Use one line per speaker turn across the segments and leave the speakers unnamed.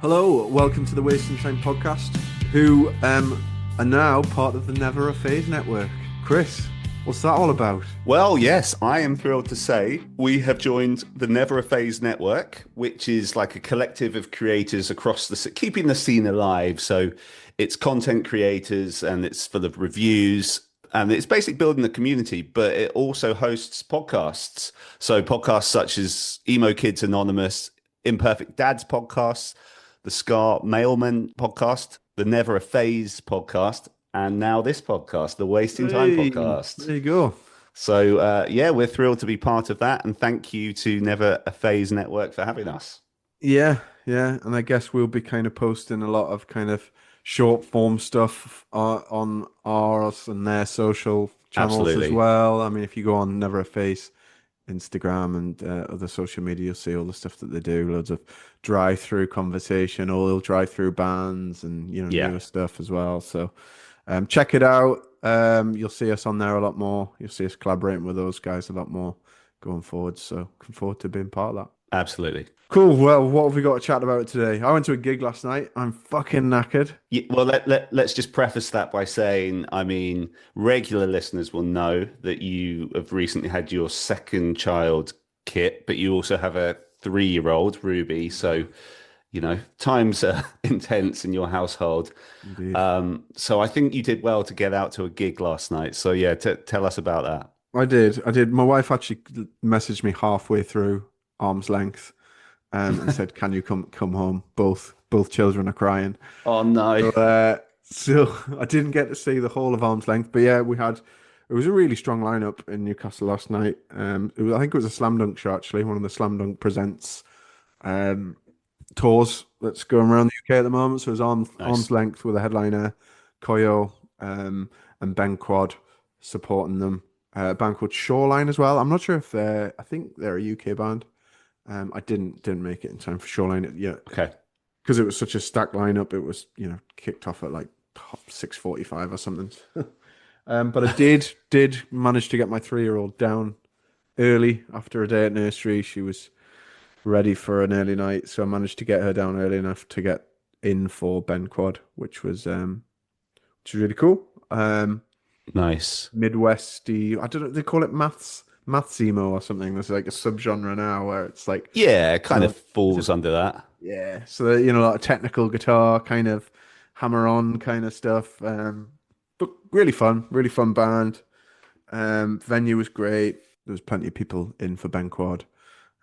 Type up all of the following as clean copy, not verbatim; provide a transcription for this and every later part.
Hello, welcome to the Wasting Time podcast, who are now part of the Never a Phase network. Chris, what's that all about?
Well, yes, I am thrilled to say we have joined the Never a Phase network, which is like a collective of creators across keeping the scene alive. So it's content creators and it's full of reviews and it's basically building the community, but it also hosts podcasts. So podcasts such as Emo Kids Anonymous, Imperfect Dads podcasts, the Scar Mailman podcast, the Never a Phase podcast, and now this podcast, the Wasting Time
Hey,
podcast.
there you go.
So yeah, we're thrilled to be part of that, and thank you to Never a Phase Network for having us.
Yeah, and I guess we'll be kind of posting a lot of kind of short form stuff on ours and their social channels as
Absolutely.
well. I mean, if you go on Never a Face Instagram and other social media, you'll see all the stuff that they do. Loads of drive-through conversation, all they'll drive-through bands, and
Yeah.
newer stuff as well. So check it out. You'll see us on there a lot more. You'll see us collaborating with those guys a lot more going forward. So looking forward to being part of that.
Absolutely.
Cool. Well, what have we got to chat about today? I went to a gig last night. I'm fucking knackered.
Yeah, well, let's just preface that by saying, I mean, regular listeners will know that you have recently had your second child, Kit, but you also have a 3-year-old, Ruby. So, times are intense in your household.
Indeed.
So I think you did well to get out to a gig last night. So yeah, tell us about that.
I did. I did. My wife actually messaged me halfway through arm's length, and said, "Can you come home? Both children are crying."
Oh no.
So I didn't get to see the whole of arm's length, but yeah, it was a really strong lineup in Newcastle last night. I think it was a Slam Dunk show actually, one of the Slam Dunk Presents um tours that's going around the UK at the moment. So it was arm's
Nice.
length with a headliner, Koyo and Ben Quad supporting them. A band called Shoreline as well. I'm not sure if I think they're a UK band. I didn't make it in time for Shoreline yet
Okay.
because it was such a stacked lineup. It was kicked off at like 6:45 or something. But I did manage to get my 3-year-old down early after a day at nursery. She was ready for an early night, so I managed to get her down early enough to get in for Ben Quad, which was really cool.
Nice.
Midwesty, I don't know, they call it maths emo or something. There's like a subgenre now where it's like,
Yeah, it kind
uh,
of falls under that.
yeah, so a lot of technical guitar kind of hammer on kind of stuff. But really fun band. Venue was great. There was plenty of people in for Ben Quad,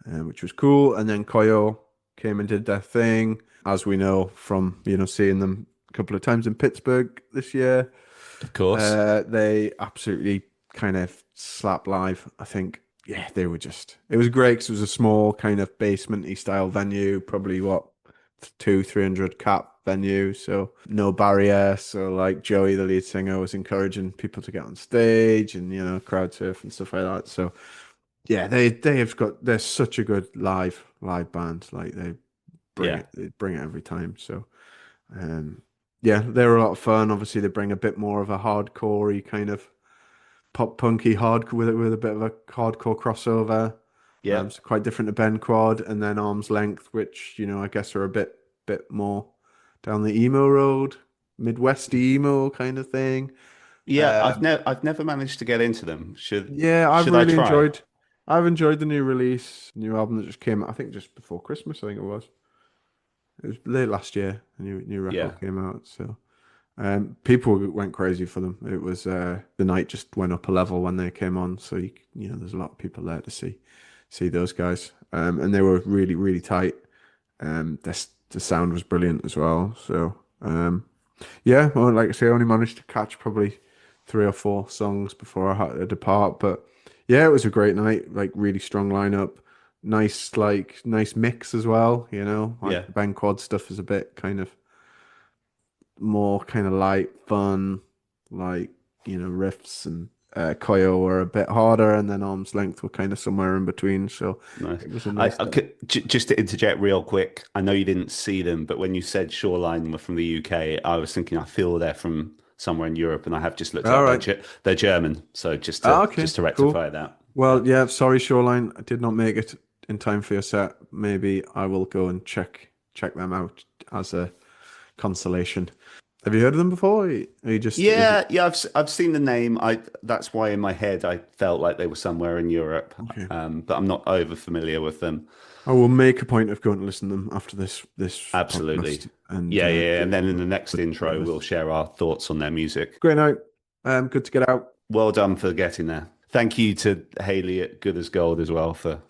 which was cool. And then Koyo came and did their thing, as we know from seeing them a couple of times in Pittsburgh this year.
Of course.
They absolutely kind of slapped live. I think, yeah, it was great because it was a small kind of basement-y style venue, probably what, 300 cap venue. So no barrier. So like Joey, the lead singer, was encouraging people to get on stage and, crowd surf and stuff like that. So yeah, they're such a good live band. Like
Yeah.
they bring it every time. So, um, yeah, they're a lot of fun. Obviously, they bring a bit more of a hardcore-y kind of pop punky hardcore with a bit of a hardcore crossover.
Yeah.
So quite different to Ben Quad, and then Arm's Length, which I guess are a bit more down the emo road, Midwest emo kind of thing.
Yeah,
Um,
I've never managed to get into them.
yeah,
Should I try?
I've enjoyed the new release, new album that just came out. I think just before Christmas. I think it was. It was late last year. A new
Yeah.
record came out, so. People went crazy for them. It was the night just went up a level when they came on. So there's a lot of people there to see those guys. And they were really really tight. The sound was brilliant as well. So yeah, well, like I say, I only managed to catch probably 3 or 4 songs before I had to depart. But yeah, it was a great night. Like really strong lineup. Nice mix as well.
Yeah.
Like the Ben Quad stuff is a bit kind of more kind of light, fun, like riffs, and Koyo were a bit harder, and then Arm's Length were kind of somewhere in between. So
Nice.
it was a
I,
nice
I
day.
could just to interject real quick. I know you didn't see them, but when you said Shoreline were from the UK, I was thinking I feel they're from somewhere in Europe, and I have just looked
All
up.
right.
They're German, so just
Ah,
to
okay.
just to
Cool.
rectify that.
Well, yeah. Sorry, Shoreline. I did not make it in time for your set. Maybe I will go and check them out as a consolation. Have you heard of them before? Are you just is it,
Yeah, yeah, I've seen the name. I That's why in my head I felt like they were somewhere in Europe,
okay?
but I'm not over familiar with them.
I will make a point of going to listen to them after this
Absolutely.
podcast and
Yeah, yeah, yeah.
give
And then in the next
a
intro, we'll
playlist.
share our thoughts on their music.
Great night. Good to get out.
Well done for getting there. Thank you to Haley at Good as Gold as well for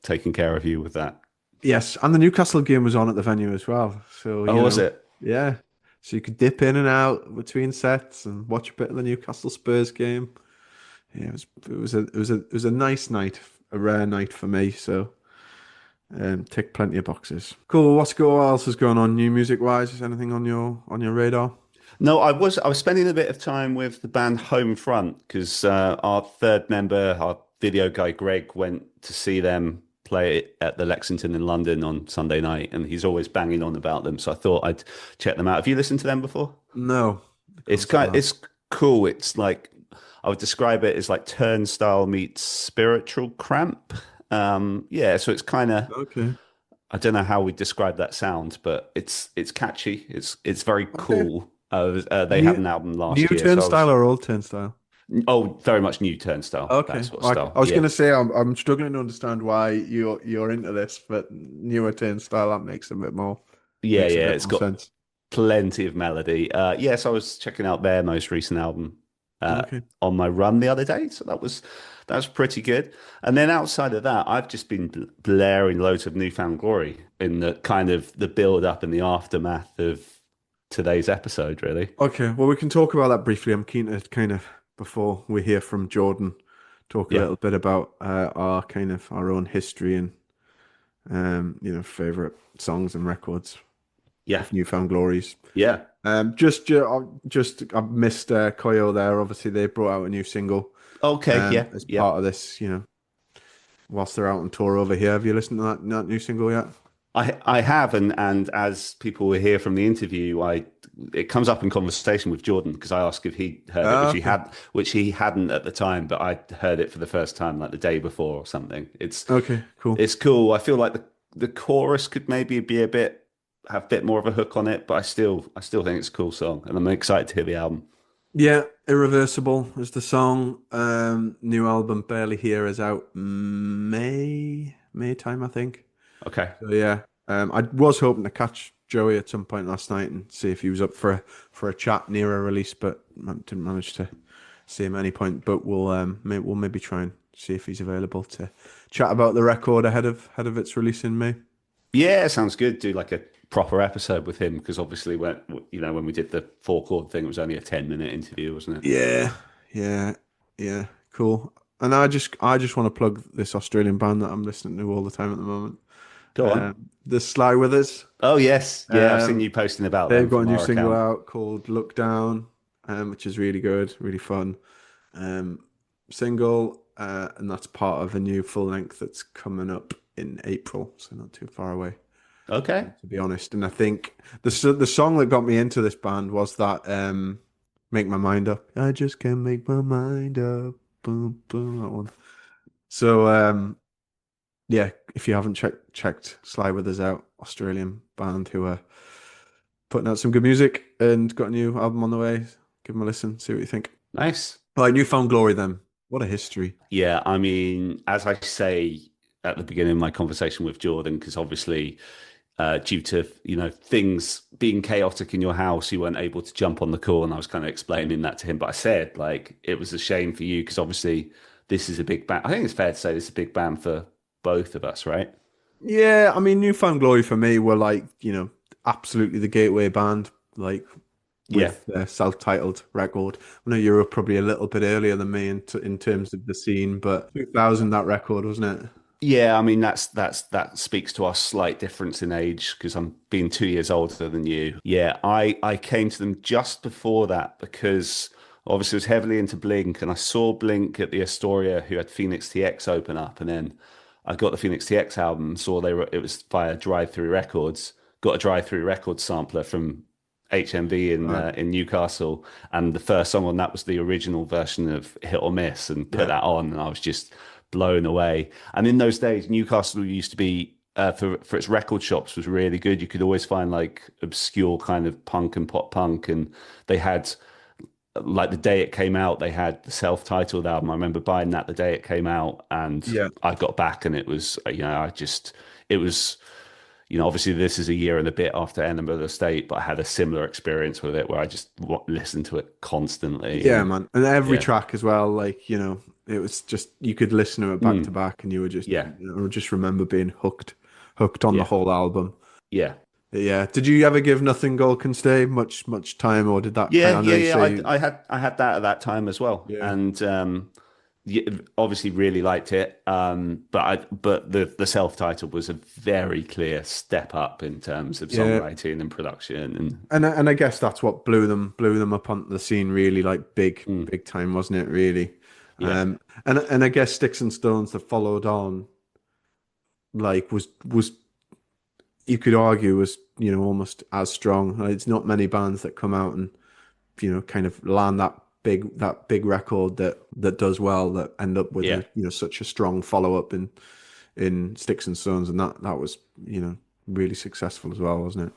taking care of you with that.
Yes, and the Newcastle game was on at the venue as well. So,
Oh, was it?
yeah. So you could dip in and out between sets and watch a bit of the Newcastle Spurs game. Yeah, it was a nice night, a rare night for me. So, tick plenty of boxes. Cool. What else is going on new music wise? Is anything on your radar?
No, I was spending a bit of time with the band Homefront because our third member, our video guy Greg, went to see them play at the Lexington in London on Sunday night, and he's always banging on about them. So I thought I'd check them out. Have you listened to them before?
No, I can't say that.
It's cool. It's like I would describe it as like Turnstile meets Spiritual Cramp. Yeah, so it's kind of
Okay.
I don't know how we describe that sound, but it's catchy. It's very
Okay.
cool. They had
New
an album
new
last year, so I
turnstile
was
or old turnstile?
very much new Turnstile, that
Okay.
sort of
Like
style.
I was
Yeah,
gonna say I'm struggling to understand why you're into this, but newer turnstile that
yeah,
makes a
yeah.
bit
It's
more
got
sense.
plenty of melody. Yes, I was checking out their most recent album uh,
Okay.
on my run the other day, so that was pretty good. And then outside of that, I've just been blaring loads of Newfound Glory in the kind of the build up and the aftermath of today's episode, really.
Okay. Well, we can talk about that briefly. I'm keen to kind of before we hear from Jordan, talk a
Yeah,
little bit about our kind of our own history and favorite songs and records
yeah,
of Newfound Glories.
yeah.
I've missed Koyo there. Obviously, they brought out a new single
Okay, yeah,
as
yeah.
part of this. Whilst they're out on tour over here. Have you listened to that new single yet?
I have, and as people will hear from the interview, it comes up in conversation with Jordan because I asked if he heard it,
Ah, okay.
which he hadn't at the time, but I heard it for the first time like the day before or something.
Okay, cool.
It's cool. I feel like the chorus could maybe be have a bit more of a hook on it, but I still think it's a cool song, and I'm excited to hear the album.
Yeah, Irreversible is the song. New album Barely Here is out May time, I think.
Okay,
So yeah, I was hoping to catch Joey at some point last night and see if he was up for a chat near a release, but didn't manage to see him at any point. But we'll maybe try and see if he's available to chat about the record ahead of its release in May.
yeah, sounds good. Do like a proper episode with him because obviously when we did the four chord thing, it was only a 10-minute interview, wasn't it?
Yeah, yeah, yeah, cool. And I just want to plug this Australian band that I'm listening to all the time at the moment.
Go on.
The Sly Withers.
Oh yes, yeah, I've seen
Um,
you posting about
they've
them
got a
from
new
our
single
account.
out called "Look Down," which is really good, really fun. Um, single, and that's part of a new full length that's coming up in April, so not too far away,
Okay.
to be honest. And I think the song that got me into this band was that "Make My Mind Up." I just can't make my mind up. Boom, boom, that one. So yeah, if you haven't checked Sly Withers out, Australian band who are putting out some good music and got a new album on the way. Give them a listen, see what you think.
Nice.
All right, Newfound Glory then. What a history.
Yeah, I mean, as I say at the beginning of my conversation with Jordan, because obviously, due to things being chaotic in your house, you weren't able to jump on the call, and I was kind of explaining that to him. But I said like it was a shame for you because obviously this is a big band. I think it's fair to say this is a big band for both of us, right?
Yeah, I mean, Newfound Glory for me were like, absolutely the gateway band, like
Yeah.
with their self-titled record. I know you were probably a little bit earlier than me in terms of the scene, but 2000 that record, wasn't it?
Yeah, I mean that speaks to our slight difference in age because I'm being 2 years older than you. Yeah, I came to them just before that because obviously I was heavily into Blink and I saw Blink at the Astoria who had Phoenix TX open up and then I got the Phoenix TX album, saw it was via Drive Through Records, got a Drive Through Records sampler from HMV
Right.
in Newcastle, and the first song on that was the original version of Hit or Miss, and put
Yeah.
that on, and I was just blown away. And in those days, Newcastle used to be for its record shops was really good. You could always find like obscure kind of punk and pop punk, and they had like the day it came out, they had the self-titled album. I remember buying that the day it came out, and
Yeah.
I got back, and it was it was obviously this is a year and a bit after Enema of the State, but I had a similar experience with it where I just listened to it constantly,
Yeah,
and
man. And every
yeah,
track as well, like, it was just you could listen to it back to
mm,
back and you would just
yeah,
just remember being hooked on the
yeah,
whole album.
yeah.
Yeah. Did you ever give Nothing Gold Can Stay much time, or did that kind
Yeah,
of, I know
yeah,
you
yeah.
say
I had that at that time as well,
yeah.
and yeah, obviously really liked it. But the self-titled was a very clear step up in terms of
Yeah.
songwriting and production, and
And I guess that's what blew them up onto the scene really, like
mm,
big time, wasn't it, really?
yeah,
And I guess Sticks and Stones that followed on, like, was you could argue was, almost as strong. Like, it's not many bands that come out and, kind of land that big record that does well, that end up with
yeah.
such a strong follow up in Sticks and Stones, and that was, really successful as well, wasn't it?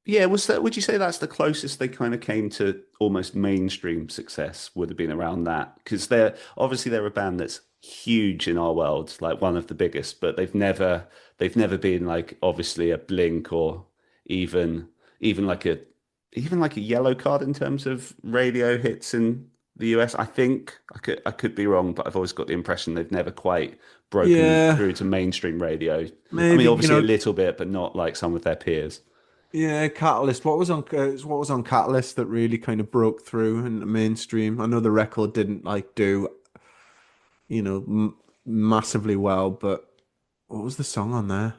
Yeah, was that, would you say that's the closest they kind of came to almost mainstream success would have been around that? Because they're a band that's huge in our world, like one of the biggest, but they've never been like obviously a Blink or even even like a even like a Yellow Card in terms of radio hits in the US. I think I could be wrong, but I've always got the impression they've never quite broken
Yeah,
through to mainstream radio. I mean,
maybe,
obviously a little bit, but not like some of their peers.
yeah, Catalyst. What was on Catalyst that really kind of broke through in the mainstream? I know the record didn't like do, massively well, but what was the song on there?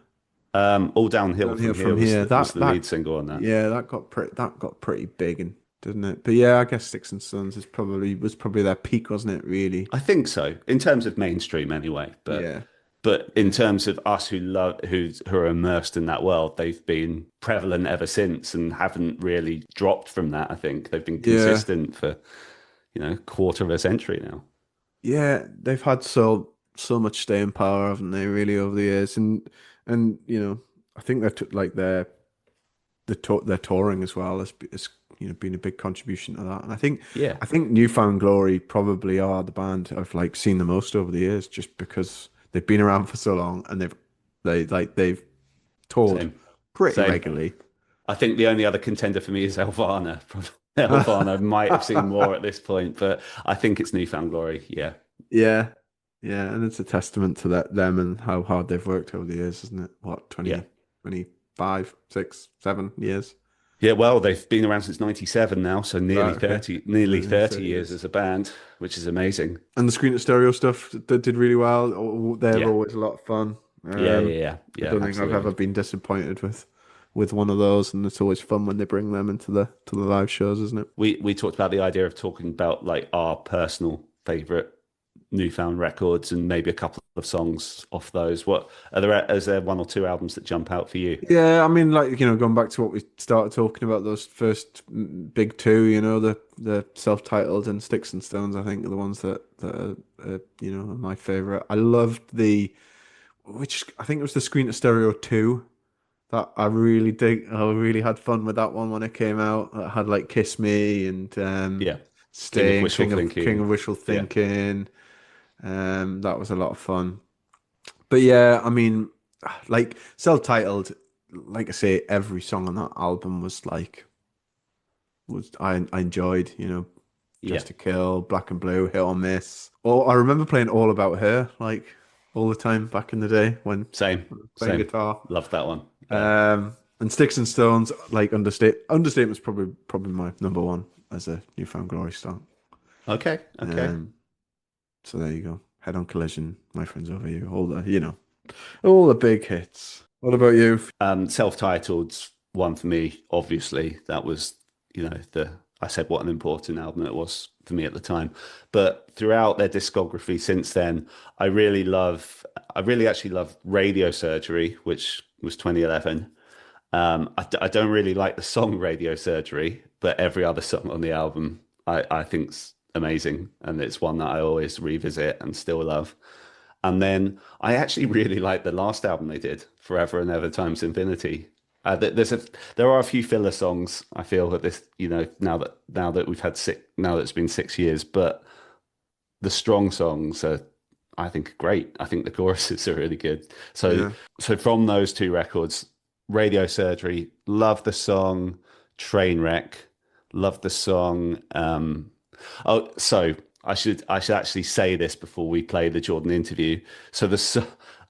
All Downhill
Down Here
from
From
Here was
Here.
the
That
lead single on that.
yeah, that got pretty big, and didn't it? But yeah, I guess Sticks and Stones was probably their peak, wasn't it? Really?
I think so, in terms of mainstream anyway. But
Yeah,
but in terms of us who are immersed in that world, they've been prevalent ever since and haven't really dropped from that. I think they've been
yeah,
consistent for quarter of a century now.
yeah. They've had so much staying power, haven't they? Really, over the years, and I think they took like their touring as well has been a big contribution to that. And I think
Yeah,
I think Newfound Glory probably are the band I've like seen the most over the years, just because they've been around for so long and they've toured
same,
pretty
same.
regularly.
I think the only other contender for me is Elvana. Elvana might have seen more at this point, but I think it's Newfound Glory. Yeah.
Yeah, yeah, and it's a testament to them and how hard they've worked over the years, isn't it? What,
Yeah.
25, 6, 7 years?
Yeah, well, they've been around since 97 now, so nearly
Right, okay.
30, nearly
Nearly
30
30
years
years.
as a band, which is amazing.
And the Screen to Stereo stuff that did really well. They're
Yeah.
always a lot of fun.
Yeah, yeah,
Um,
yeah.
I
Yeah,
don't think I've ever
absolutely.
been disappointed with one of those, and it's always fun when they bring them into the live shows, isn't it?
We talked about the idea of talking about like our personal favorite newfound records and maybe a couple of songs off those. What is there one or two albums that jump out for you?
Yeah, I mean, like, going back to what we started talking about, those first big two, the self-titled and Sticks and Stones, I think are the ones that are my favorite. I loved which I think it was the Screen to Stereo 2 that I really dig. I really had fun with that one when it came out. It had like Kiss Me and
Yeah. King of
Stay and
Wishful
King
Thinking.
of Wishful
Yeah.
Thinking. That was a lot of fun. But yeah, I mean, like self-titled, like I say, every song on that album was like was I enjoyed,
Yeah.
Just to Kill, Black and Blue, Hit or Miss. Or I remember playing All About Her like all the time back in the day when
Same.
playing
Same.
guitar.
Love that one. Yeah.
And Sticks and Stones, like Understatement's probably my number one as a Newfound Glory song.
Okay. Okay.
Um, so there you go. Head on Collision, My Friends Over You, all the big hits. What about you?
Self-titled one for me, obviously. That was, the I said what an important album it was for me at the time. But throughout their discography since then, I really actually love Radio Surgery, which was 2011. I don't really like the song Radio Surgery, but every other song on the album I think's amazing, and it's one that I always revisit and still love. And then I actually really like the last album they did, Forever and Ever Times Infinity. There are a few filler songs I feel that this, now that we've had now that it's been 6 years, but the strong songs are, I think, great. I think the choruses are really good. So
Yeah.
so from those two records, Radio Surgery, love the song Trainwreck, love the song. Oh, so I should actually say this before we play the Jordan interview. So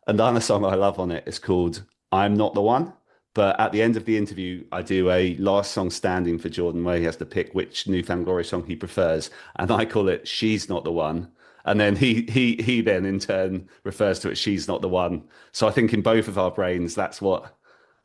another song I love on it is called "I'm Not the One." But at the end of the interview, I do a last song standing for Jordan where he has to pick which Newfound Glory song he prefers, and I call it "She's Not the One." And then he then in turn refers to it, "She's Not the One." So I think in both of our brains, that's what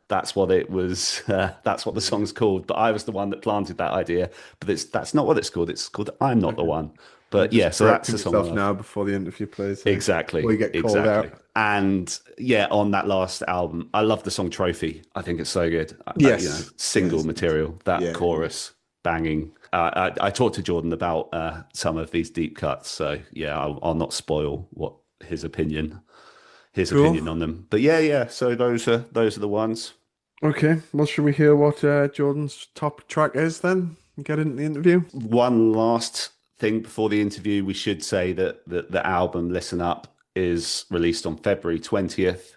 it was. That's what the
Yeah.
song's called. But I was the one that planted that idea. But that's not what it's called. It's called "I'm Not the
Okay.
One."
You're
But yeah,
just
so that's
correcting
the song I
yourself
love.
now before the interview plays, eh? Before
Exactly,
you get called
exactly.
out.
And yeah, on that last album, I love the song "Trophy." I think it's so good.
Yes.
Single
Yes.
material. That
Yeah. Yeah.
chorus banging. I talked to Jordan about some of these deep cuts, so yeah, I'll not spoil what his
Cool.
opinion on them. But yeah, yeah. So those are the ones.
Okay. Well, should we hear what Jordan's top track is then? And get into the interview.
One last thing before the interview, we should say that the album Listen Up is released on February 20th.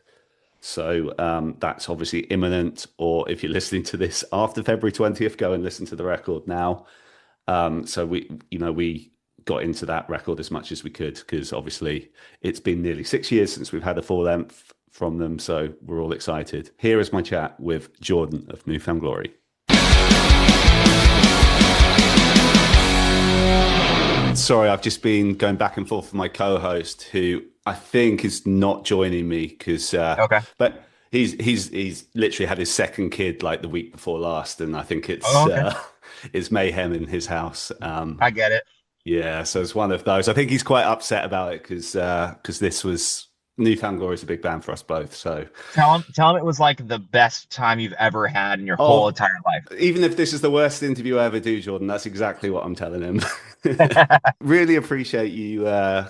So that's obviously imminent. Or if you're listening to this after February 20th, go and listen to the record now. So we got into that record as much as we could because obviously it's been nearly 6 years since we've had a full length from them. So we're all excited. Here is my chat with Jordan of Newfound Glory. Sorry, I've just been going back and forth with my co-host, who I think is not joining me because,
Okay.
but he's literally had his second kid like the week before last, and I think
Oh, okay.
it's mayhem in his house.
I get it.
Yeah, so it's one of those. I think he's quite upset about it because this was Newfound Glory is a big band for us both. So,
Tell him it was like the best time you've ever had in your whole
oh,
entire life.
even if this is the worst interview I ever do, Jordan, that's exactly what I'm telling him. Really appreciate you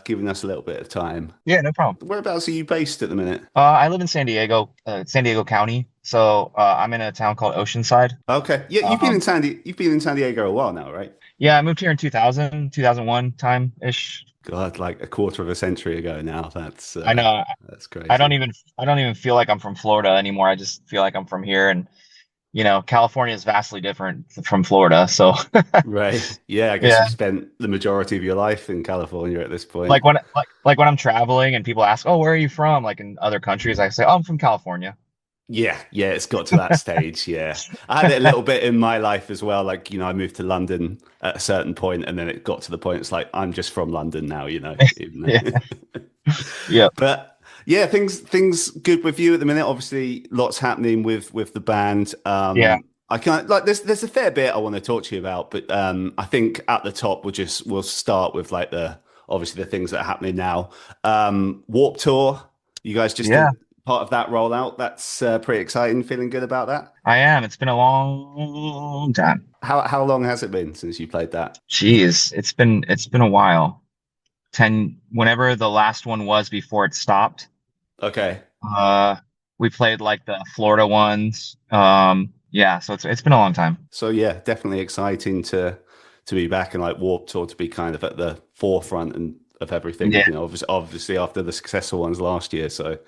giving us a little bit of time.
Yeah, no problem.
Whereabouts are you based at the minute?
I live in San Diego County. So I'm in a town called Oceanside.
Okay, yeah,
Um,
You've been in San Diego a while now, right?
yeah, I moved here in 2000, 2001 time-ish.
God, like a quarter of a century ago now.
I know.
That's
I don't
crazy.
even I don't even feel like I'm from Florida anymore. I just feel like I'm from here, and California is vastly different from Florida. So
Right. Yeah, I guess
yeah,
you've spent the majority of your life in California at this point.
like when I'm traveling and people ask, "Oh, where are you from?" Like in other countries, I say, "Oh, I'm from California."
Yeah, yeah, it's got to that stage. Yeah. I had it a little bit in my life as well. Like, I moved to London at a certain point, and then it got to the point it's like, I'm just from London now, even
Yeah.
though.
Yeah.
But yeah, things good with you at the minute. Obviously, lots happening with the band.
Yeah.
I can't like there's a fair bit I want to talk to you about, but I think at the top we'll start with like the obviously the things that are happening now. Warp Tour, you guys just
Yeah.
did part of that rollout. That's pretty exciting. Feeling good about that.
I am. It's been a long time.
How long has it been since you played that?
Jeez, it's been a while. Whenever the last one was before it stopped.
Okay.
Uh, we played like the Florida ones. Yeah, so it's been a long time.
So yeah, definitely exciting to be back and like Warped Tour to be kind of at the forefront and of everything.
Yeah,
Obviously after the successful ones last year. So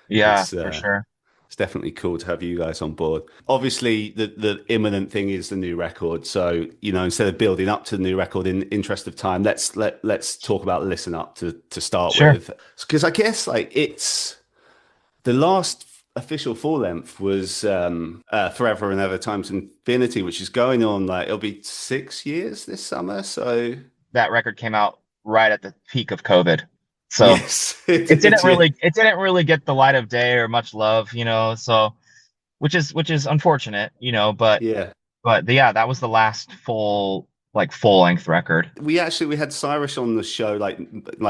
yeah,
it's
for
uh,
sure.
it's definitely cool to have you guys on board. Obviously, the imminent thing is the new record. So instead of building up to the new record in interest of time, let's talk about Listen Up to start
Sure.
with, because I guess like it's the last official full length was Forever and Ever Times Infinity, which is going on like it'll be 6 years this summer. So
That record came out right at the peak of COVID. So
yes,
it didn't
yeah.
really get the light of day or much love, so which is unfortunate, but
Yeah.
yeah, that was the last full length record.
We had Cyrus on the show like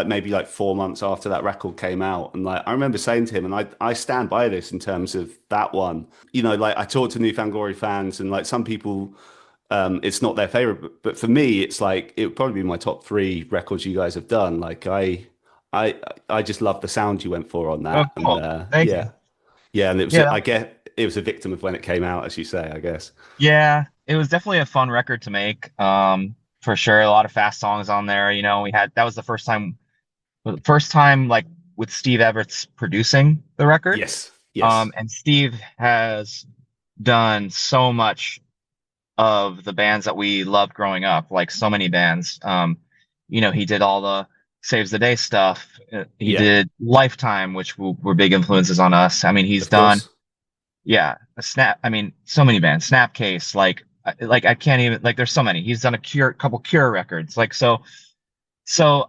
maybe like 4 months after that record came out, and like I remember saying to him, and I stand by this in terms of that one. Like I talked to Newfound Glory fans, and like some people, it's not their favorite, but for me, it's like it would probably be my top three records you guys have done. Like I just love the sound you went for on
Oh,
that, and
cool. Thank you.
yeah, and it was,
Yeah,
I get, it was a victim of when it came out, as you say, I guess.
yeah. It was definitely a fun record to make. For sure. A lot of fast songs on there. We had that was the first time like with Steve Evetts producing the record.
Yes, yes,
And Steve has done so much of the bands that we loved growing up, like so many bands. He did all the Saves the Day stuff. He
yeah,
did Lifetime, which were big influences on us. I mean, he's
of
done,
course.
yeah, a Snap. I mean, so many bands, Snapcase, like I can't even like. There's so many. He's done couple Cure records, like so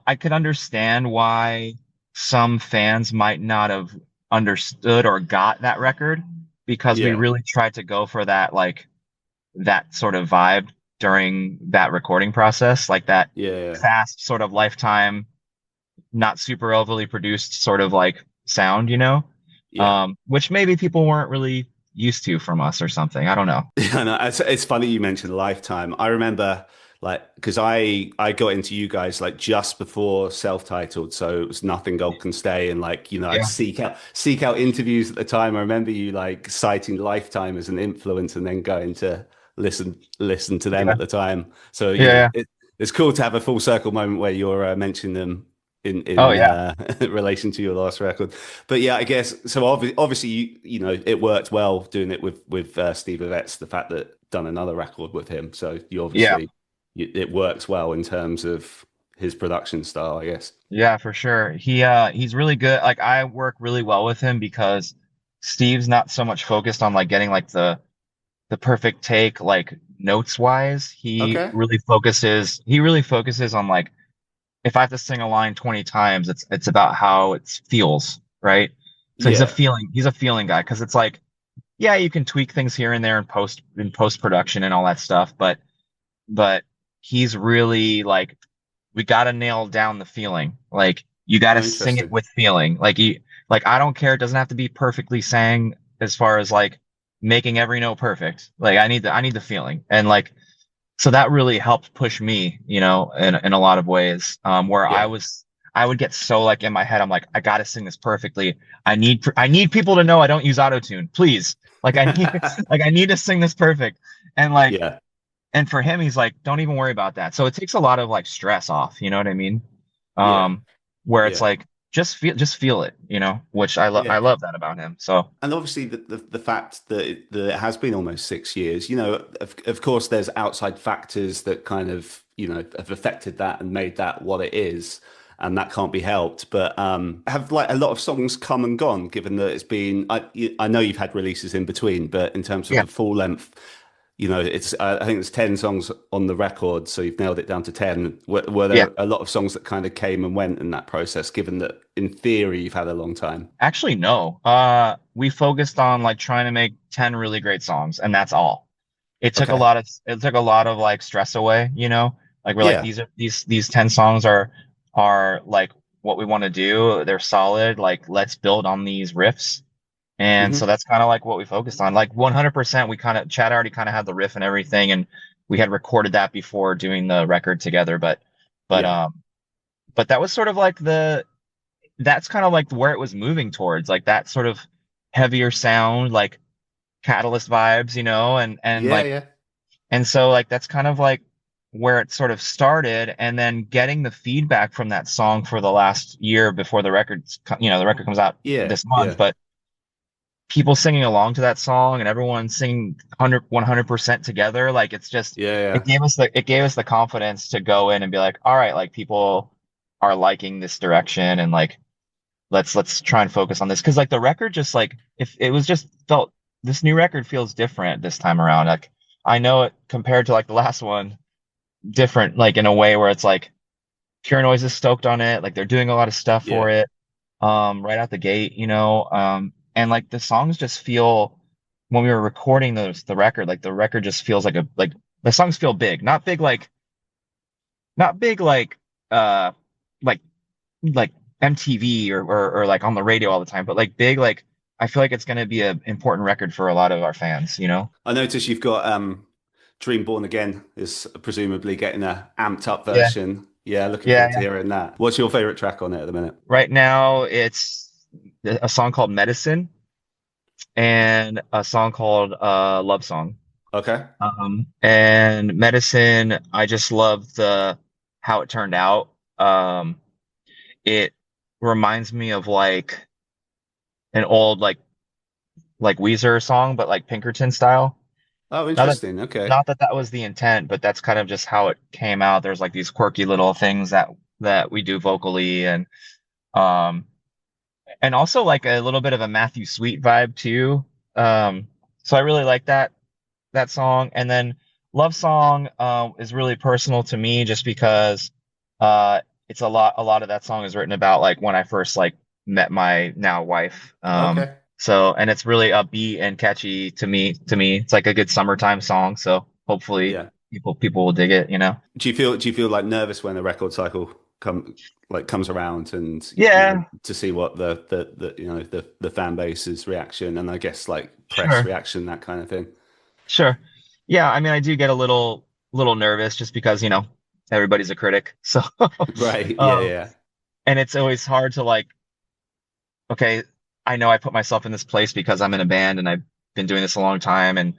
I could understand why some fans might not have understood or got that record because we
Yeah,
really tried to go for that sort of vibe during that recording process, like that
yeah,
fast sort of Lifetime, not super overly produced sort of like sound,
yeah.
which maybe people weren't really used to from us or something. I don't know.
Yeah, no, it's funny you mentioned Lifetime. I remember like because I got into you guys like just before self-titled, so it was Nothing Gold Can Stay, and like I'd
Yeah.
seek out interviews at the time. I remember you like citing Lifetime as an influence, and then going to listen to them
Yeah.
at the time. So
Yeah. Yeah.
it's cool to have a full circle moment where you're mentioning them
Oh
in
yeah.
relation to your last record. But yeah, I guess so. Obviously, it worked well doing it with Steve Evetts. The fact that done another record with him, so you
Yeah.
obviously it works well in terms of his production style, I guess.
Yeah, for sure. He's really good. Like I work really well with him because Steve's not so much focused on like getting like the perfect take like notes wise. He
Okay.
really focuses on like if I have to sing a line 20 times, it's about how it feels, right? So
Yeah.
he's a feeling guy because it's like, yeah, you can tweak things here and there in post production and all that stuff, but he's really like we got to nail down the feeling. Like you got to
Oh,
sing it
interesting.
with feeling. Like I don't care. It doesn't have to be perfectly sang as far as like making every note perfect. Like I need the feeling. And like, so that really helped push me, in a lot of ways, where
Yeah.
I would get so like in my head, I'm like, I got to sing this perfectly. I need people to know I don't use autotune, please. Like I need, like I need to sing this perfect. And like,
Yeah.
and for him, he's like, don't even worry about that. So it takes a lot of like stress off, you know what I mean?
Yeah.
Um, where it's
Yeah.
like, just feel it, which
Yeah.
I love that about him. So
And obviously, the fact that that it has been almost 6 years, of course, there's outside factors that kind of, have affected that and made that what it is, and that can't be helped. But have like a lot of songs come and gone, given that it's been, I know you've had releases in between, but in terms of
yeah,
a full length, it's I think there's 10 songs on the record, so you've nailed it down to 10. Were
yeah.
there a lot of songs that kind of came and went in that process, given that in theory you've had a long time?
Actually, no. We focused on like trying to make 10 really great songs, and that's all.
Okay.
It took a lot of like stress away, Like we're like
Yeah.
these 10 songs are like what we want to do. They're solid. Like let's build on these riffs. And so
Hmm.
that's kind of like what we focused on. Like 100% we kind of Chad already kind of had the riff and everything, and we had recorded that before doing the record together, but
Yeah.
um but that was sort of like that's kind of like where it was moving towards, like that sort of heavier sound, like Catalyst vibes, and
Yeah,
like
yeah.
and so like that's kind of like where it sort of started, and then getting the feedback from that song for the last year before the record comes out
Yeah,
this month,
yeah.
but people singing along to that song and everyone singing 100% together, like it's just
Yeah, yeah.
it gave us the confidence to go in and be like, all right, like people are liking this direction, and like let's try and focus on this, because like the record just like if it was just felt this new record feels different this time around. Like I know it compared to like the last one, different like in a way where it's like Pure Noise is stoked on it, like they're doing a lot of stuff for
Yeah.
it right out the gate, and like the songs just feel, when we were recording the record, like the record just feels like the songs feel big, not big uh like like MTV or like on the radio all the time, but like big, like I feel like it's going to be an important record for a lot of our fans.
I notice you've got Dream Born Again is presumably getting a amped up
Yeah.
version. Yeah, looking
Yeah,
forward to
yeah.
hearing that. What's your favorite track on it at the minute?
Right now, it's a song called Medicine and a song called Love Song.
Okay.
And Medicine, I just love the how it turned out. It reminds me of like an old like Weezer song, but like Pinkerton style.
Oh,
Not that
interesting. Okay.
not that that was the intent, but that's kind of just how it came out. There's like these quirky little things that we do vocally, um and also like a little bit of a Matthew Sweet vibe too. So I really like that song. And then Love Song is really personal to me just because it's a lot of that song is written about like when I first like met my now wife.
Okay.
So and it's really upbeat and catchy to me. It's like a good summertime song, so hopefully
Yeah.
people will dig it, you know.
Do you feel like nervous when the record cycle comes around and
Yeah,
to see what the fan base's reaction and I guess like press
sure.
reaction, that kind of thing?
Sure. Yeah, I mean I do get a little nervous just because, everybody's a critic. So
Right. Yeah,
um
yeah.
and it's always hard to like, okay, I know I put myself in this place because I'm in a band and I've been doing this a long time, and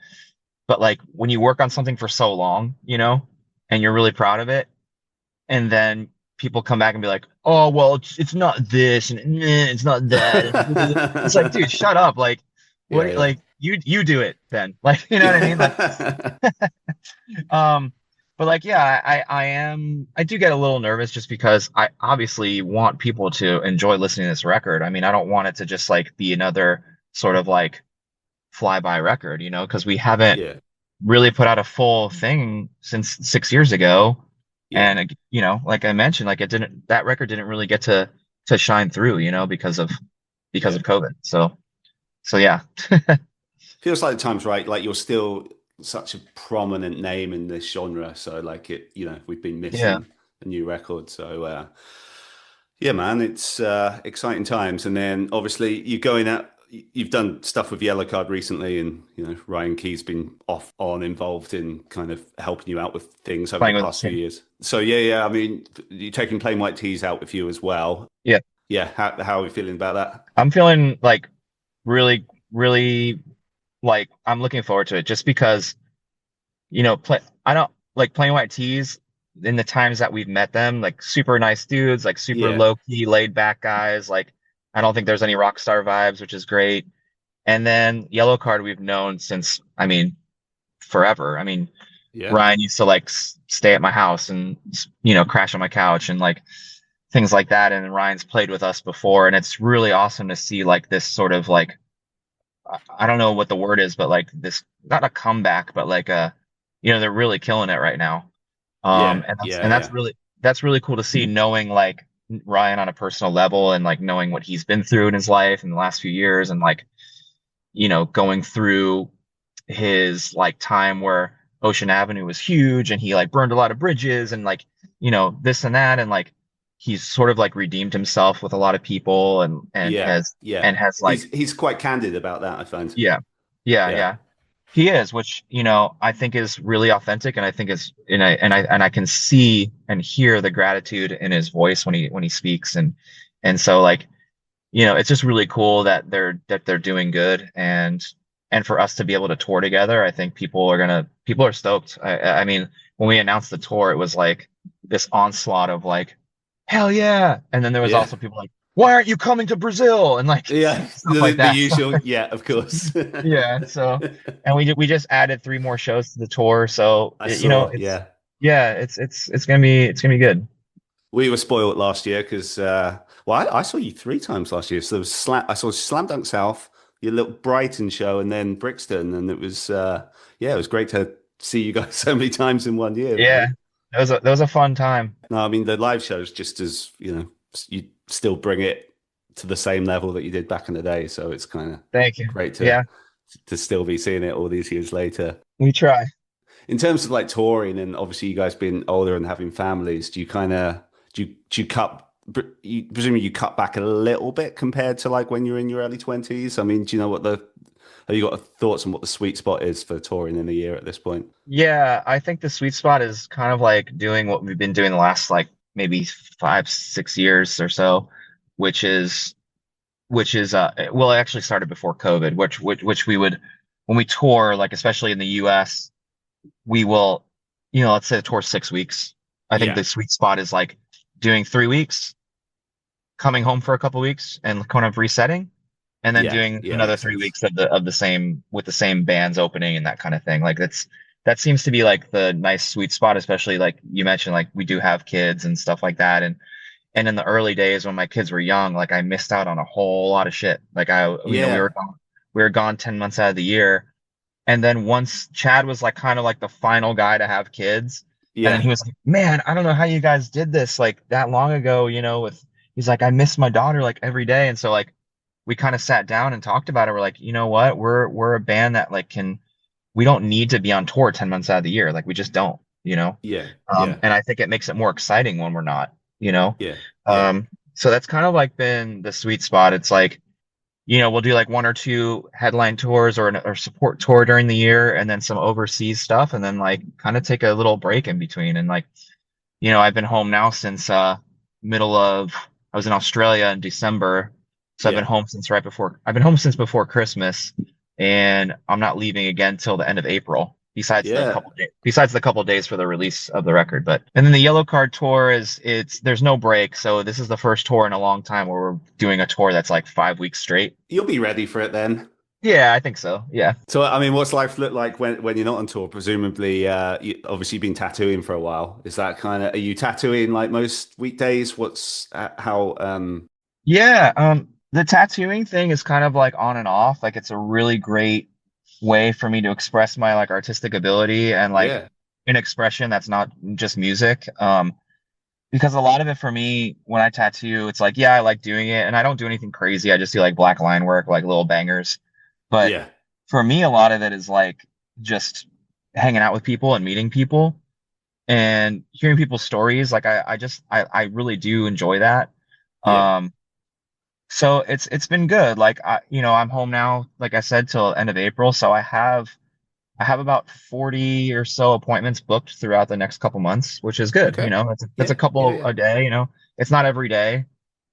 but like when you work on something for so long, and you're really proud of it, and then people come back and be like, "Oh, well, it's not this and it's not that." And it's like, dude, shut up. Like,
Yeah,
what?
yeah.
Like, you do it then. Like, you know what I mean? Like,
Yeah.
um, but like, yeah, I do get a little nervous just because I obviously want people to enjoy listening to this record. I mean, I don't want it to just like be another sort of like flyby record, because we haven't
Yeah.
really put out a full thing since 6 years ago.
Yeah.
And like I mentioned, like that record didn't really get to shine through, because
Yeah.
of COVID. So yeah.
Feels like the time's right. Like you're still such a prominent name in this genre. So like we've been
Yeah.
missing a new record. So yeah, man, it's exciting times. And then obviously you're going out. You've done stuff with Yellowcard recently, and Ryan Key's been off on involved in kind of helping you out with things over the
Playing with
past few
yeah.
years. So yeah, yeah. I mean, you're taking Plain White Tees out with you as well.
Yeah.
Yeah, how are we feeling about that?
I'm feeling like really, really like I'm looking forward to it just because, I don't like Plain White Tees in the times that we've met them, like super nice dudes, like super
Yeah,
low key, laid back guys. Like I don't think there's any rock star vibes, which is great. And then Yellow Card we've known since, I mean, forever. I mean,
yeah,
Ryan used to like stay at my house and crash on my couch and like things like that. And Ryan's played with us before, and it's really awesome to see like this sort of like I don't know what the word is, but like this not a comeback, but like they're really killing it right now.
yeah,
And that's
yeah,
and that's
yeah,
really cool to see, knowing like Ryan on a personal level and like knowing what he's been through in his life in the last few years, and like going through his like time where Ocean Avenue was huge and he like burned a lot of bridges and like this and that, and like he's sort of like redeemed himself with a lot of people and
yeah,
has
yeah.
and has like
He's quite candid about that, I find.
yeah, yeah,
Yeah,
yeah. He is, which I think is really authentic, and I think is and I can see and hear the gratitude in his voice when he speaks, and so like it's just really cool that they're doing good, and for us to be able to tour together. I think people are stoked. I mean, when we announced the tour, it was like this onslaught of like, hell yeah, and then there was
yeah,
also people like, why aren't you coming to Brazil, and like
yeah.
stuff
The,
like
the
that.
usual, yeah, of course.
Yeah, so and we just added three more shows to the tour, so
I saw,
it's
yeah.
yeah, it's gonna be good.
We were spoiled last year because, well, I saw you three times last year. So there was I saw Slam Dunk South, your little Brighton show, and then Brixton, and it was, yeah, it was great to see you guys so many times in one year,
Yeah,
man.
that was a fun time.
No, I mean the live shows just as you still bring it to the same level that you did back in the day. So it's kind of
Thank you.
great
Yeah,
to still be seeing it all these years later.
we try.
In terms of like touring, and obviously you guys being older and having families, do you kind of do you cut? Presumably you cut back a little bit compared to like when you're in your early 20s. I mean, do you know have you got thoughts on what the sweet spot is for touring in a year at this point?
Yeah, I think the sweet spot is kind of like doing what we've been doing the last like maybe 5, 6 years or so, which is well, it actually started before COVID, which we would when we tour, like especially in the US, we will, let's say the tour 6 weeks. I think
Yeah.
the sweet spot is like doing 3 weeks, coming home for a couple weeks and kind of resetting, and then
Yeah.
doing
Yeah.
another
Makes
three
sense.
weeks of the same with the same bands opening and that kind of thing. Like that seems to be like the nice sweet spot, especially like you mentioned, like we do have kids and stuff like that. And in the early days when my kids were young, like I missed out on a whole lot of shit. Like
Yeah.
we were gone 10 months out of the year. And then once Chad was like kind of like the final guy to have kids, and then
Yeah.
he was like, "Man, I don't know how you guys did this like that long ago, with." He's like, "I miss my daughter like every day." And so like we kind of sat down and talked about it. We're like, "You know what? We're a band that like we don't need to be on tour 10 months out of the year. Like we just don't, you know?"
Yeah. Yeah.
And I think it makes it more exciting when we're not, you know?
Yeah. Yeah.
Um, so that's kind of like been the sweet spot. It's like, we'll do like one or two headline tours or support tour during the year and then some overseas stuff and then like kind of take a little break in between. And like, I've been home now since middle of I was in Australia in December. So
Yeah.
I've been home since before Christmas, and I'm not leaving again till the end of April.
Yeah.
Besides the couple days for the release of the record. But and then the Yellowcard tour there's no break. So this is the first tour in a long time where we're doing a tour that's like 5 weeks straight.
You'll be ready for it then.
Yeah, I think so. Yeah.
So, I mean, what's life look like when you're not on tour? Presumably, obviously you've been tattooing for a while. Is that are you tattooing like most weekdays? What's how,
Yeah, the tattooing thing is kind of like on and off. Like it's a really great way for me to express my like artistic ability and like
yeah.
an expression that's not just music. Because a lot of it for me when I tattoo, it's like, yeah, I like doing it and I don't do anything crazy. I just do like black line work, like little bangers. But
Yeah.
for me, a lot of it is like just hanging out with people and meeting people and hearing people's stories. Like I really do enjoy that.
Yeah.
Um, so it's been good. Like I'm home now, like I said, till end of April. So I have about 40 or so appointments booked throughout the next couple months, which is good.
Okay.
That's a
Yeah. Yeah.
couple
Yeah.
a day, It's not every day.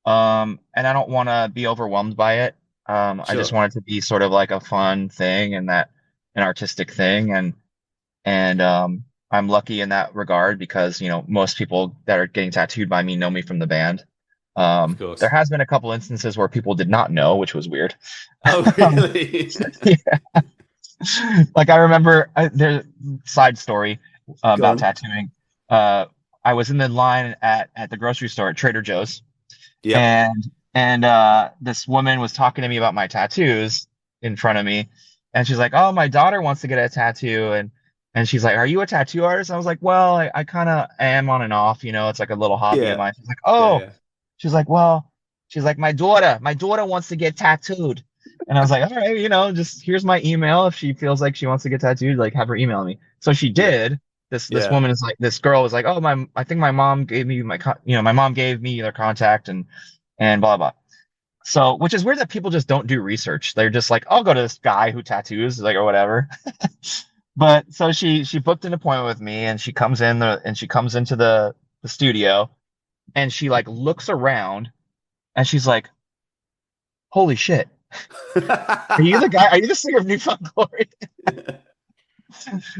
And I don't want to be overwhelmed by it. I just
Sure.
want it to be sort of like a fun thing and that an artistic thing. And I'm lucky in that regard because, most people that are getting tattooed by me know me from the band.
Of
There
course.
has been a couple instances where people did not know, which was weird.
Oh,
Um,
really?
like I remember there's side story
Go
about
on.
tattooing. Uh, I was in the line at the grocery store at Trader Joe's,
Yep.
and this woman was talking to me about my tattoos in front of me, and she's like, "Oh, my daughter wants to get a tattoo," and she's like, "Are you a tattoo artist?" I was like, "Well, I kind of am on and off, it's like a little hobby of
Yeah.
mine." She's like,
Yeah.
"Oh,"
Yeah.
she's like, "Well," she's like, "My daughter wants to get tattooed." And I was like, "All right, just here's my email. If she feels like she wants to get tattooed, like have her email me." So she
Yeah.
did. This
Yeah.
woman is like, this girl was like, "Oh, I think my mom gave me my mom gave me their contact and blah blah." So, which is weird that people just don't do research. They're just like, "I'll go to this guy who tattoos," like or whatever. But so she booked an appointment with me, and she comes into the studio, and she like looks around, and she's like, "Holy shit! Are you the guy? Are you the singer of New Found Glory?"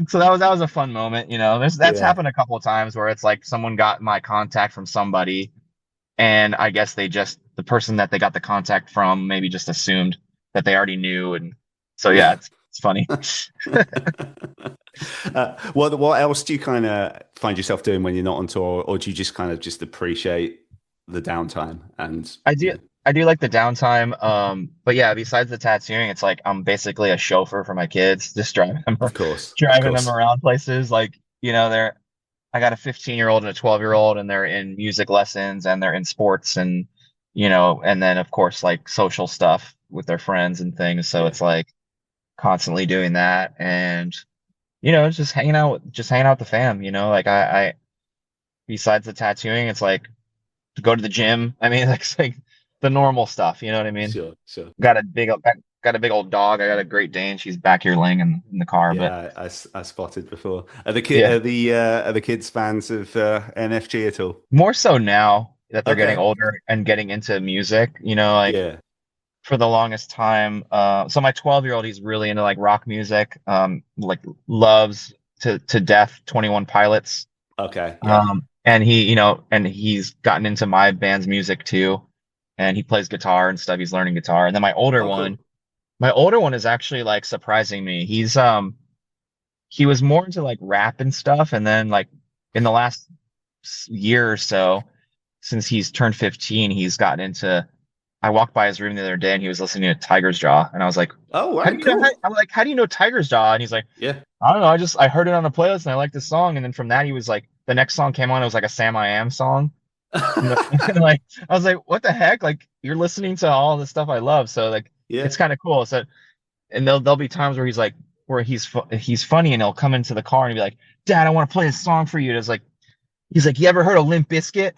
So that was a fun moment. That's
Yeah.
happened a couple of times where it's like someone got my contact from somebody, and I guess the person that they got the contact from maybe just assumed that they already knew, and so yeah,
Yeah.
it's funny.
What else do you kind of find yourself doing when you're not on tour, or do you just kind of just appreciate the downtime and
I do I do like the downtime. But yeah, besides the tattooing, it's like I'm basically a chauffeur for my kids, just
of
driving them
course,
around places. Like, I got a 15-year-old and a 12-year-old, and they're in music lessons and they're in sports and then of course like social stuff with their friends and things. So
yeah,
it's like constantly doing that and just hanging out with the fam, like I besides the tattooing, it's like to go to the gym. I mean, like, it's like the normal stuff, you know what I mean?
sure, sure.
Got a big got a big old dog. I got a Great Dane. She's back here laying in the car. But
Yeah, I spotted before. Are the
yeah,
kids fans of NFG at all?
more so now that they're getting
Okay.
older and getting into music. Like
Yeah.
for the longest time. So my 12-year-old, he's really into like rock music. Like loves to death 21 Pilots.
Okay. Yeah.
And and he's gotten into my band's music too. And he plays guitar and stuff. He's learning guitar. And then
Oh, cool.
my older one is actually like surprising me. He was more into like rap and stuff. And then like in the last year or so, since he's turned 15, he's gotten into. I walked by his room the other day and he was listening to Tiger's Jaw, and I was like,
Oh,
"How do
right.
you know?"
Cool.
I'm like, "How do you know Tiger's Jaw?" And he's like,
Yeah.
"I don't know. I heard it on a playlist and I liked the song." And then from that, he was like, the next song came on. It was like a Sam I Am song, and, and like I was like, "What the heck? Like you're listening to all the stuff I love." So like
Yeah.
it's kind of cool. So and there'll be times where he's funny and he'll come into the car and be like, "Dad, I want to play a song for you." And it's like he's like, "You ever heard of Limp Bizkit?"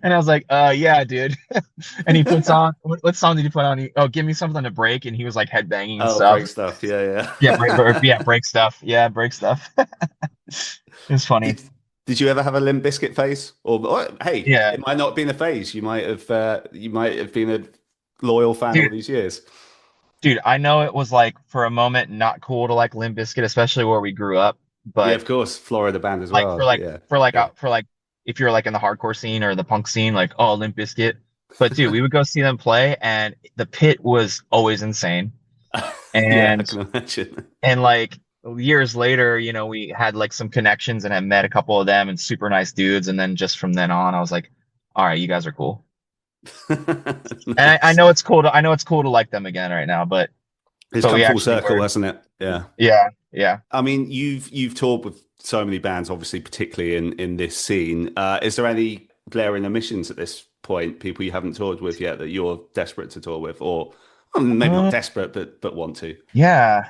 And I was like, yeah, dude." And he puts on what song did he put on? Give me something to break, and he was like headbanging and
Oh,
stuff.
break stuff. Yeah,
Yeah,
yeah.
break stuff. Yeah, break stuff. It's funny.
Did Did you ever have a Limp Bizkit phase? Or hey,
Yeah,
it might not have been a phase. You might have been a loyal fan all
dude,
these years.
I know it was like for a moment not cool to like Limp Bizkit, especially where we grew up.
Yeah,
But
of course, Florida band as
like
well. Yeah, yeah.
for like if you're like in the hardcore scene or the punk scene, like oh Limp Bizkit. But dude, we would go see them play, and the pit was always insane.
Yeah, I
And
can imagine.
like years later, we had like some connections and I met a couple of them and super nice dudes. And then just from then on, I was like, all right, you guys are cool. And I
Nice.
know it's cool I know it's cool to like them again right now,
It's
but
come
we
full
actually
circle,
were.
hasn't it? Yeah.
Yeah, yeah.
I mean, you've toured with so many bands, obviously, particularly in this scene. Is there any glaring omissions at this point? People you haven't toured with yet that you're desperate to tour with, or maybe not
Uh,
desperate, but want to?
yeah.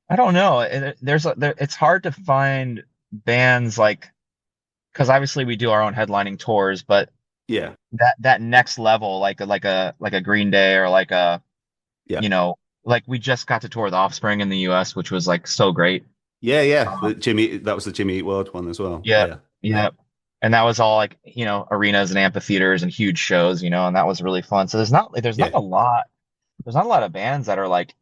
I don't know. It's hard to find bands like, because obviously we do our own headlining tours, but
Yeah,
that next level, like a Green Day or like a
yeah,
you know, like we just got to tour the Offspring in the US, which was like so great.
yeah, yeah.
Um,
That was the Jimmy Eat World one as well.
yeah,
Yeah,
yeah. And that was all like, arenas and amphitheaters and huge shows, and that was really fun. So there's not
yeah,
a lot of bands that are like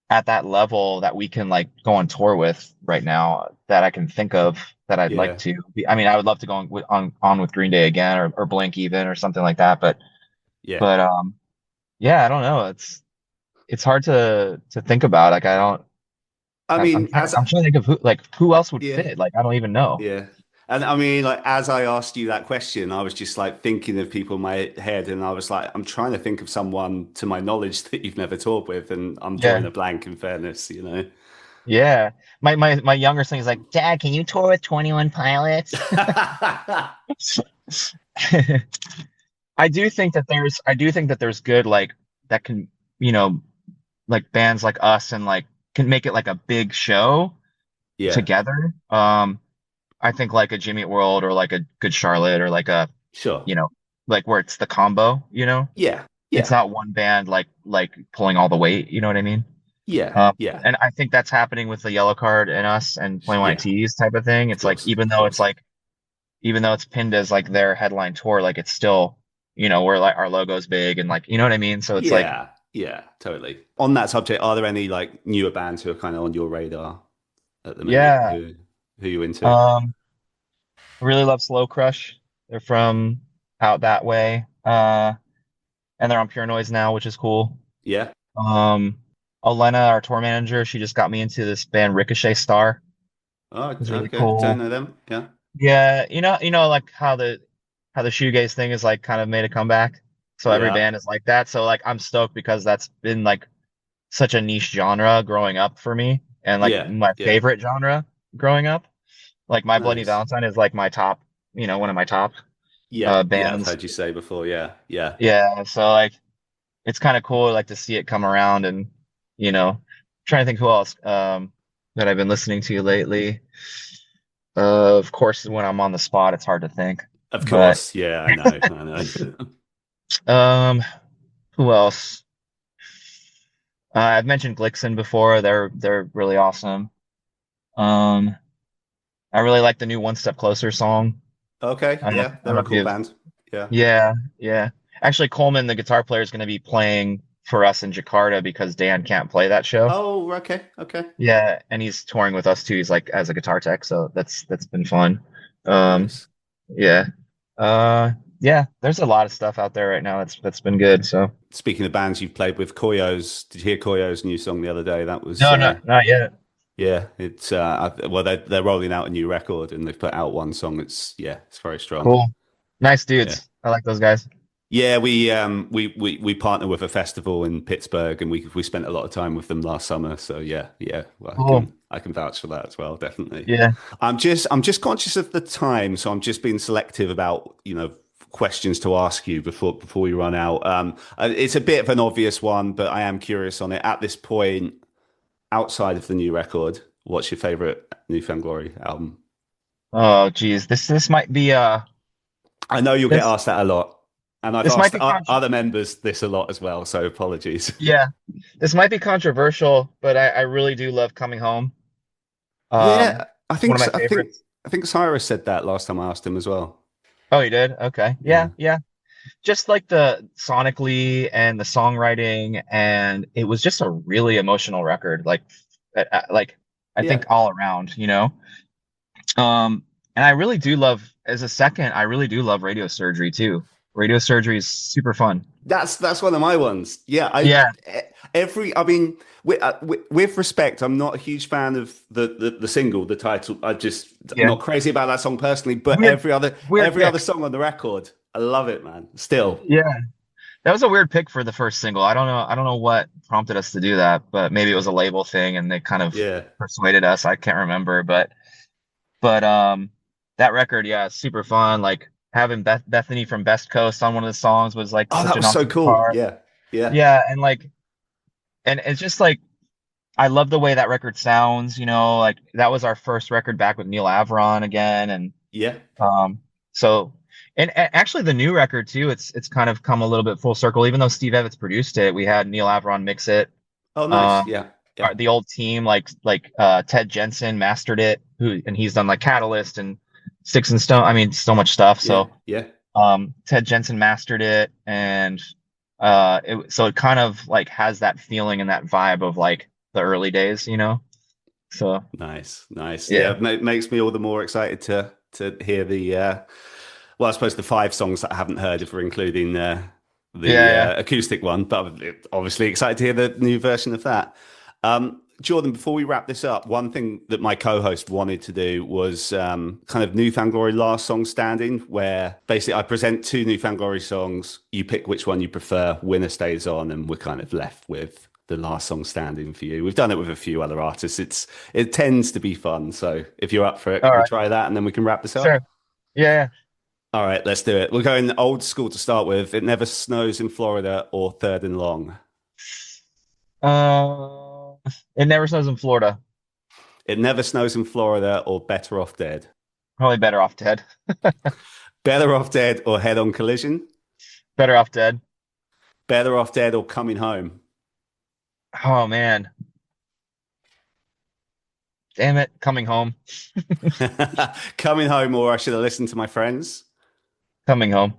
at that level that we can like go on tour with right now that I can think of that I'd like
yeah,
to. I mean, I would love to go on with Green Day again or Blink even or something like that.
yeah.
But yeah, I don't know. It's hard to think about. Like I don't.
I mean, as
I'm trying to think of who else would
yeah,
fit. Like I don't even know.
yeah. And I mean, like as I asked you that question, I was just like thinking of people in my head, and I was like, I'm trying to think of someone to my knowledge that you've never toured with, and I'm drawing
Yeah,
a blank in fairness.
yeah. My younger son is like, Dad, can you tour with 21 Pilots? I do think that there's good like that can you know like bands like us and like can make it like a big show
Yeah,
together. I think like a Jimmy Eat World or like a Good Charlotte or like a
sure.
you know like where it's the combo.
Yeah,
It's
yeah,
not one band like pulling all the weight. You know what I mean?
yeah,
Um,
yeah,
and I think that's happening with the Yellow Card and us and Plain White
yeah.
Tees type of thing.
Of
It's like
course, of course.
even though it's pinned as like their headline tour, like it's still, we're like our logo's big and like you know what I mean? So it's like,
Yeah, yeah, totally. On that subject, are there any like newer bands who are kind of on your radar at the minute?
yeah.
Who you into?
Um, I really love Slow Crush. They're from out that way. And they're on Pure Noise now, which is cool.
Yeah.
Um, Elena, our tour manager, she just got me into this band Ricochet Star.
Oh,
It's really
okay. Don't
cool.
know them. Yeah.
Yeah, like how the shoegaze thing is like kind of made a comeback. So every
Yeah.
band is like that. So like I'm stoked because that's been like such a niche genre growing up for me and like
Yeah.
my
Yeah.
favorite genre growing up. Like My Bloody
Nice.
Valentine is like my top, one of my top
Yeah. Yeah. I've
bands.
heard you say before. Yeah. Yeah.
Yeah, so like it's kind of cool like to see it come around and trying to think who else that I've been listening to lately. Of course, when I'm on the spot, it's hard to think.
Of
But
course. Yeah. I know. I know.
um Who else? I've mentioned Glixen before. They're really awesome. Um, I really like the new One Step Closer song.
Okay, yeah,
I don't
they're
know
a
if
cool
you've.
band. Yeah.
Yeah, yeah. Actually, Coleman, the guitar player, is going to be playing for us in Jakarta because Dan can't play that show.
Oh, okay, okay.
Yeah, and he's touring with us too. He's like as a guitar tech, so that's been fun. Um,
Nice.
yeah. Yeah, there's a lot of stuff out there right now that's been good. So
Speaking of bands you've played with, Koyo's. Did you hear Koyo's new song the other day? That was
no, not yet.
yeah. It's well, they're rolling out a new record and they've put out one song. It's yeah, it's very strong.
Cool. Nice
Yeah.
dudes. I like those guys.
Yeah, we partner with a festival in Pittsburgh, and we spent a lot of time with them last summer. So yeah, yeah, well,
Cool.
I can vouch for that as well, definitely.
Yeah.
I'm just conscious of the time, so I'm just being selective about questions to ask you before we run out. It's a bit of an obvious one, but I am curious on it at this point. Outside of the new record, what's your favorite New Found Glory album?
Oh, geez. This might be
I know you'll get
this
asked that a lot, and I've
this might
asked
be con
other members this a lot as well, so apologies.
yeah. This might be controversial, but I really do love Coming Home.
Yeah,
It's one of my favorites.
I think Cyrus said that last time I asked him as well.
Oh, you did? Okay.
Yeah.
Yeah, yeah. Just like the sonically and the songwriting, and it was just a really emotional record. Like I
Yeah.
think all around, you know. And I really do love, as a second, I really do love Radio Surgery too. Radio Surgery is super fun.
That's one of my ones. Yeah,
Yeah,
I mean with respect, I'm not a huge fan of the single, the title. I'm
yeah.
not crazy about that song personally, but
Weird, weird
every other
pick.
song on the record, I love it, man. Still.
Yeah, that was a weird pick for the first single. I don't know what prompted us to do that, but maybe it was a label thing and they kind of
Yeah.
persuaded us. I can't remember, but that record, yeah, it's super fun. Like having Bethany from Best Coast on one of the songs was like
Oh,
such
that
an
was so
awesome
cool.
part.
Yeah. Yeah.
Yeah, and it's just like I love the way that record sounds, you know, like that was our first record back with Neil Avron again. And
Yeah.
um so and actually the new record too, it's kind of come a little bit full circle. Even though Steve Evetts produced it, we had Neil Avron mix it.
Oh, nice.
Um
Yeah. Yeah.
the old team Ted Jensen mastered it, who and he's done like Catalyst and Sticks and Stone. I mean, so much stuff.
Yeah.
So
Yeah.
Ted Jensen mastered it, and so it kind of like has that feeling and that vibe of like the early days, you know. So
Nice. Nice.
yeah,
Yeah. Makes me all the more excited to hear the well, I suppose the five songs that I haven't heard if we're including the
yeah,
acoustic one, but I'm obviously excited to hear the new version of that. Jordan, before we wrap this up, one thing that my co-host wanted to do was kind of New Found Glory last song standing, where basically I present two New Found Glory songs, you pick which one you prefer, winner stays on, and we're kind of left with the last song standing for you. We've done it with a few other artists. It tends to be fun. So if you're up for it,
all
can we
right,
try that and then we can wrap this up?
sure, yeah,
All right, let's do it. We're going old school to start with. It never snows in Florida or third and long.
yeah. It never snows in Florida.
It never snows in Florida or better off dead.
Probably better off dead.
Better off dead or head on collision.
Better off dead.
Better off dead or coming home.
Oh man, damn it, coming home,
Coming home or I should have listened to my friends.
coming home.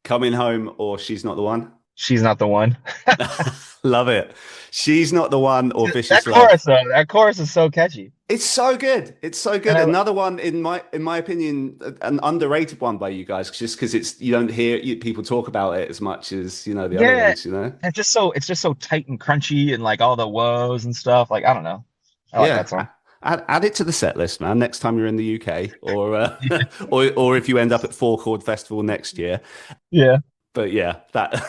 Coming home or she's not the one.
She's not the one.
Love it. She's not the one or
That
vicious love.
chorus though, that chorus is so catchy.
It's so good. It's so good.
And
Another one in my opinion, an underrated one by you guys, just because you don't hear people talk about it as much as the other
yeah,
ones. You know.
it's just so tight and crunchy and like all the woes and stuff. Like I don't know. I like
Yeah.
that song.
Add it to the set list, man. Next time you're in the UK, or or if you end up at Four Chord Festival next year.
Yeah.
But yeah, that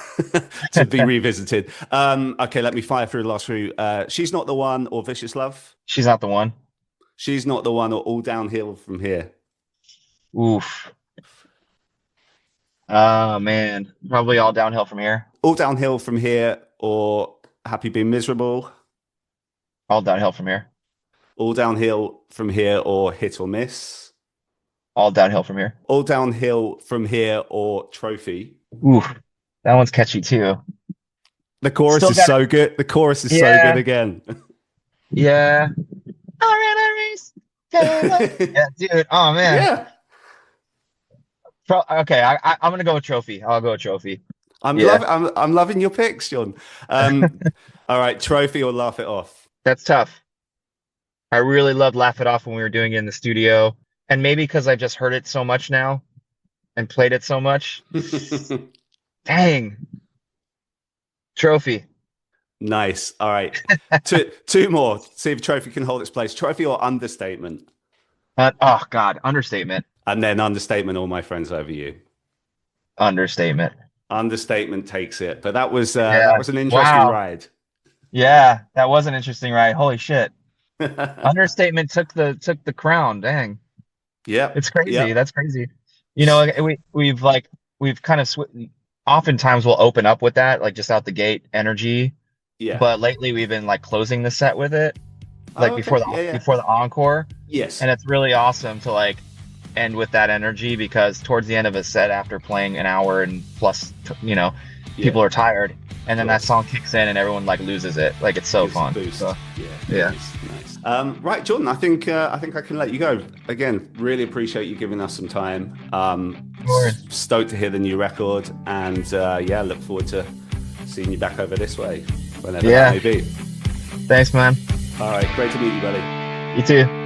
to be revisited. Okay, let me fire through the last few. She's not the one, or vicious love.
She's not the one.
She's not the one, or all downhill from here.
Oof. Oh man. Probably all downhill from here.
All downhill from here, or happy being miserable.
All downhill from here.
All downhill from here, or hit or miss.
All downhill from here.
All downhill from here, or trophy.
Oof. That one's catchy too.
The chorus
Still
is
got
so good. The chorus is so
Yeah.
good again.
Yeah. Yeah, dude. Oh man.
Yeah.
Okay, I'm gonna go with Trophy. I'll go with Trophy.
I'm
Yeah,
loving your picks, John. All right, Trophy or Laugh It Off.
that's tough. I really loved Laugh It Off when we were doing it in the studio, and maybe because I just heard it so much now and played it so much. Dang, Trophy.
Nice. All right. Two more. See if Trophy can hold its place. Trophy or Understatement.
Oh God, understatement.
And then Understatement, All My Friends Over You.
Understatement.
Understatement takes it. But that was
Yeah.
an interesting
Wow.
ride.
Yeah, that was an interesting ride. Holy shit. Understatement took the crown. Dang.
Yep.
It's crazy.
Yep.
That's crazy. You know, we've kind of oftentimes we'll open up with that, like just out the gate energy.
Yeah.
But lately we've been like closing the set with it, like
Oh, okay. Yeah.
before the encore.
Yes.
And it's really awesome to like end with that energy because towards the end of a set after playing an hour and plus, people are tired. And then that song kicks in and everyone like loses it. Like it's so fun. So, yeah.
Nice. Right, Jordan. I think I can let you go. Again, really appreciate you giving us some time. Stoked to hear the new record, and look forward to seeing you back over this way whenever that may be.
Thanks, man.
All right, great to meet you, buddy.
You too.